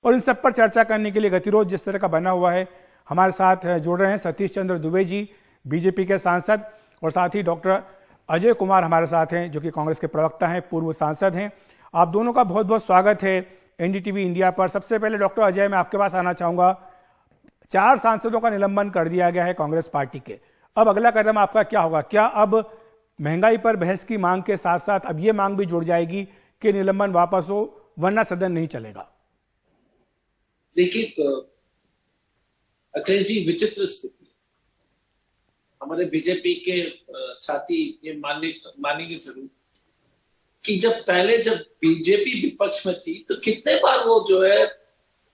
और इन सब पर चर्चा करने के लिए गतिरोध जिस तरह का बना हुआ है, हमारे साथ जुड़ रहे हैं सतीश चंद्र दुबे जी, बीजेपी के सांसद, और साथ ही डॉक्टर अजय कुमार हमारे साथ हैं जो कि कांग्रेस के प्रवक्ता हैं, पूर्व सांसद हैं। आप दोनों का बहुत बहुत स्वागत है एनडीटीवी इंडिया पर। सबसे पहले डॉक्टर अजय, मैं आपके पास आना चाहूंगा। 4 सांसदों का निलंबन कर दिया गया है कांग्रेस पार्टी के। अब अगला कदम आपका क्या होगा? क्या अब महंगाई पर बहस की मांग के साथ साथ अब ये मांग भी जुड़ जाएगी कि निलंबन वापस हो, वरना सदन नहीं चलेगा? देखिए अखिलेश जी, विचित्र स्थिति। हमारे बीजेपी के साथी ये मानेंगे जरूर कि जब बीजेपी विपक्ष में थी तो कितने बार वो जो है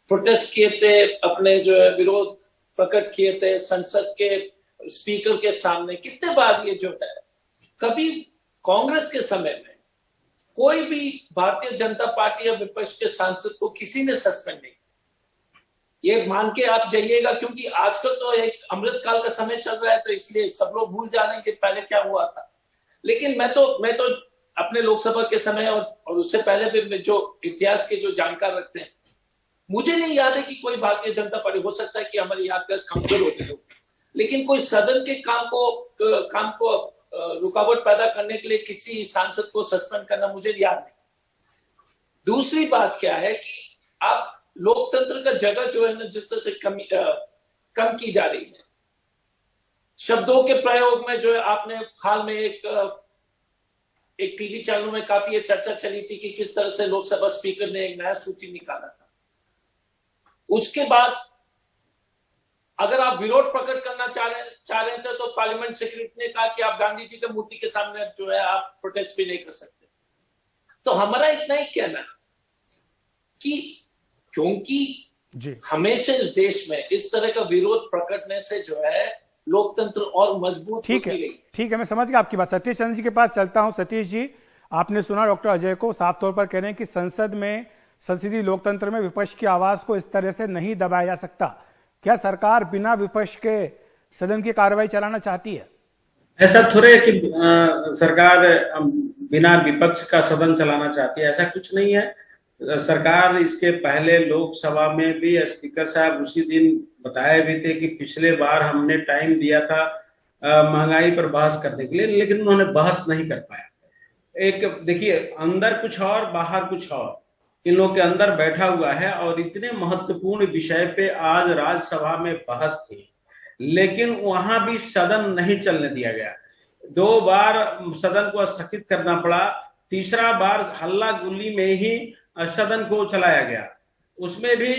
प्रोटेस्ट किए थे, अपने जो है विरोध प्रकट किए थे संसद के स्पीकर के सामने। कितने बार ये जो है, कभी कांग्रेस के समय में कोई भी भारतीय जनता पार्टी या विपक्ष के सांसद को किसी ने सस्पेंड नहीं, ये मान के आप जाइएगा, क्योंकि आजकल तो एक अमृतकाल का समय चल रहा है तो इसलिए सब लोग भूल जा रहे हैं कि पहले क्या हुआ था। लेकिन मैं तो अपने लोकसभा के समय और उससे पहले भी जो इतिहास के जो जानकार रखते हैं, मुझे नहीं याद है कि कोई भारतीय जनता पार्टी, हो सकता है कि हमारी याददाश्त कमजोर होती हो, लेकिन कोई सदन के काम को रुकावट पैदा करने के लिए किसी सांसद को सस्पेंड करना मुझे याद नहीं। दूसरी बात क्या है कि आप लोकतंत्र का जगह जो है ना, जिस तरह से कम की जा रही है, शब्दों के प्रयोग में जो है, आपने हाल में एक टीवी चैनल में काफी ये चर्चा चली थी कि किस तरह से लोकसभा स्पीकर ने एक नया सूची निकाला था। उसके बाद अगर आप विरोध प्रकट करना चाह रहे थे तो पार्लियामेंट सेक्रेटरी ने कहा कि आप गांधी जी की मूर्ति के सामने जो है आप प्रोटेस्ट भी नहीं कर सकते। तो हमारा इतना ही कहना है कि क्योंकि हमेशा इस देश में इस तरह का विरोध प्रकटने से जो है लोकतंत्र और मजबूत होती रही। ठीक है, मैं समझ गया आपकी बात। सतीश चंद्र जी के पास चलता हूं। सतीश जी, आपने सुना डॉक्टर अजय को, साफ तौर पर कह रहे हैं कि संसद में, संसदीय लोकतंत्र में विपक्ष की आवाज को इस तरह से नहीं दबाया जा सकता। क्या सरकार बिना विपक्ष के सदन की कार्रवाई चलाना चाहती है? ऐसा थोड़े है कि सरकार बिना विपक्ष का सदन चलाना चाहती है, ऐसा कुछ नहीं है। सरकार इसके पहले लोकसभा में भी स्पीकर साहब उसी दिन बताए भी थे कि पिछले बार हमने टाइम दिया था महंगाई पर बहस करने के लिए, लेकिन उन्होंने बहस नहीं कर पाया। एक देखिए, अंदर कुछ और बाहर कुछ और, इन लोगों के अंदर बैठा हुआ है और इतने महत्वपूर्ण विषय पे आज राज्यसभा में बहस थी, लेकिन वहां भी सदन नहीं चलने दिया गया। 2 बार सदन को स्थगित करना पड़ा, तीसरा बार हल्ला गुल्ली में ही सदन को चलाया गया। उसमें भी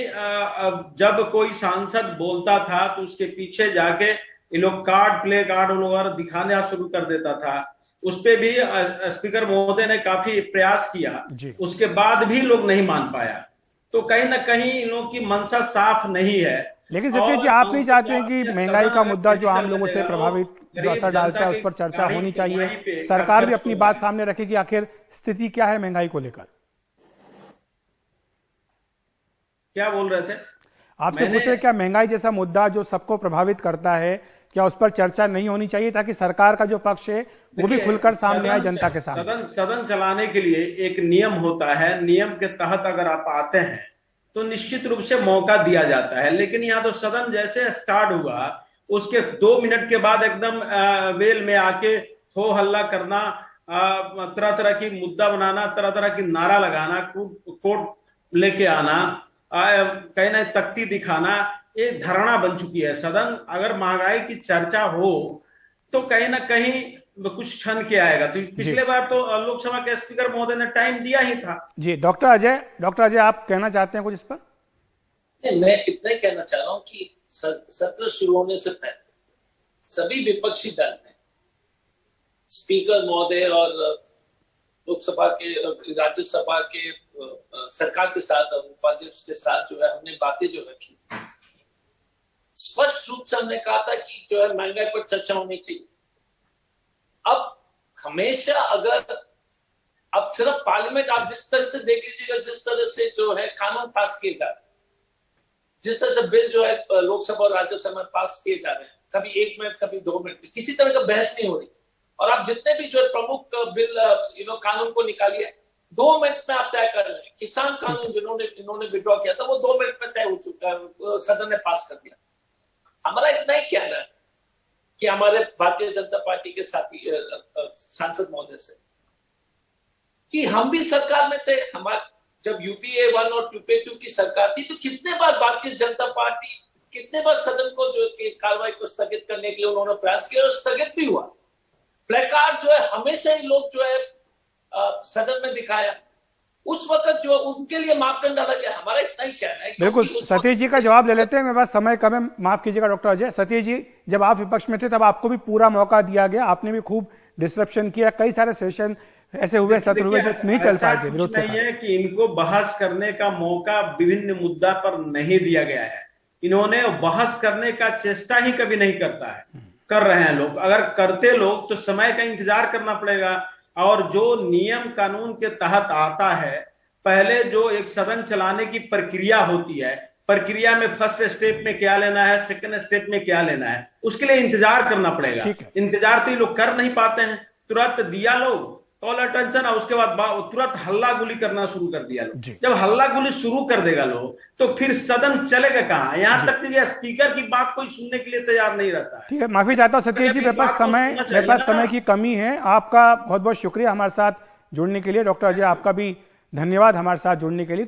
जब कोई सांसद बोलता था तो उसके पीछे जाके ये लोग प्ले कार्ड वगैरह दिखाना शुरू कर देता था। उस पे भी स्पीकर महोदय ने काफी प्रयास किया, उसके बाद भी लोग नहीं मान पाया। तो कहीं ना कहीं इन लोगों की मंशा साफ नहीं है। लेकिन सतीश जी, आप नहीं चाहते हैं कि महंगाई का मुद्दा जो आम लोगों से प्रभावित, जो असर डालता है, उस पर चर्चा होनी चाहिए, सरकार भी अपनी बात सामने रखे कि आखिर स्थिति क्या है महंगाई को लेकर? क्या बोल रहे थे? आपसे पूछ रहे क्या महंगाई जैसा मुद्दा जो सबको प्रभावित करता है, क्या उस पर चर्चा नहीं होनी चाहिए ताकि सरकार का जो पक्ष है वो भी खुलकर सामने आए जनता के सामने? सदन चलाने के लिए एक नियम होता है, नियम के तहत अगर आप आते हैं तो निश्चित रूप से मौका दिया जाता है। लेकिन यहाँ तो सदन जैसे स्टार्ट हुआ, उसके 2 मिनट के बाद एकदम वेल में आके हो हल्ला करना, तरह तरह की मुद्दा बनाना, तरह तरह की नारा लगाना, कोर्ट लेके आना, कहीं ना तख्ती दिखाना, ये धारणा बन चुकी है। सदन अगर महंगाई की चर्चा हो तो कहीं ना कहीं कुछ क्षण के आएगा। तो पिछले बार तो लोकसभा के स्पीकर महोदय ने टाइम दिया ही था। जी, डॉक्टर अजय आप कहना चाहते हैं कुछ इस पर? मैं इतना ही कहना चाह रहा हूं कि सत्र शुरू होने से पहले सभी विपक्षी दल ने स्पीकर महोदय और लोकसभा के, राज्यसभा के सरकार के साथ, उपाध्यक्ष के साथ जो है हमने बातें जो रखी, स्पष्ट रूप से हमने कहा था कि जो है महंगाई पर चर्चा होनी चाहिए। अब हमेशा अगर अब सिर्फ पार्लियामेंट, आप जिस तरह से देख लीजिएगा, जिस तरह से जो है कानून पास किए जा रहे हैं, जिस तरह से बिल जो है लोकसभा और राज्यसभा में पास किए जा रहे हैं, कभी 1 मिनट कभी 2 मिनट में, किसी तरह का बहस नहीं हो रही। और आप जितने भी जो है प्रमुख बिल कानून को निकालिए, 2 मिनट में आप तय कर लें। किसान कानून जिन्होंने इन्होंने विड्रॉ किया था वो 2 मिनट में तय हो चुका है, सदन ने पास कर दिया। हमारा इतना ही कहना है कि हमारे भारतीय जनता पार्टी के साथी सांसद महोदय से कि हम भी सरकार में थे। हमारे जब यूपीए 1 और यूपीए 2 की सरकार थी तो कितने बार भारतीय जनता पार्टी, कितने बार सदन को जो कार्रवाई को स्थगित करने के लिए उन्होंने प्रयास किया और स्थगित भी हुआ। प्लेकार्ड जो है हमेशा ही लोग जो है सदन में दिखाया, उस वक्त जो उनके लिए मापदंड अलग है। हमारा इतना ही कहना है। बिल्कुल, सतीश जी का जवाब ले लेते हैं, मेरे पास समय कम है, माफ कीजिएगा डॉक्टर अजय। सतीश जी, जब आप विपक्ष में थे तब आपको भी पूरा मौका दिया गया, आपने भी खूब डिस्ट्रप्शन किया, कई सारे सेशन ऐसे हुए, सत्र हुए जो नहीं चल पाए थे। विरोध नहीं है कि इनको बहस करने का मौका विभिन्न मुद्दा पर नहीं दिया गया है। इन्होंने बहस करने का चेष्टा ही कभी नहीं करता है, कर रहे हैं लोग। अगर करते लोग तो समय का इंतजार करना पड़ेगा। और जो नियम कानून के तहत आता है, पहले जो एक सदन चलाने की प्रक्रिया होती है, प्रक्रिया में फर्स्ट स्टेप में क्या लेना है, सेकंड स्टेप में क्या लेना है, उसके लिए इंतजार करना पड़ेगा। इंतजार तो ये लोग कर नहीं पाते हैं। तुरंत दिया लोग कॉल अटेंशन और उसके बाद तुरंत हल्ला गुली करना शुरू कर दिया लोग। जब हल्ला गुली शुरू कर देगा लोग तो फिर सदन चलेगा कहां? यहां तक कि स्पीकर की बात कोई सुनने के लिए तैयार नहीं रहता है। ठीक है, माफी चाहता हूं सतीश जी, मेरे पास समय की कमी है। आपका बहुत बहुत शुक्रिया हमारे साथ जुड़ने के लिए। डॉक्टर अजय, आपका भी धन्यवाद हमारे साथ जुड़ने के लिए।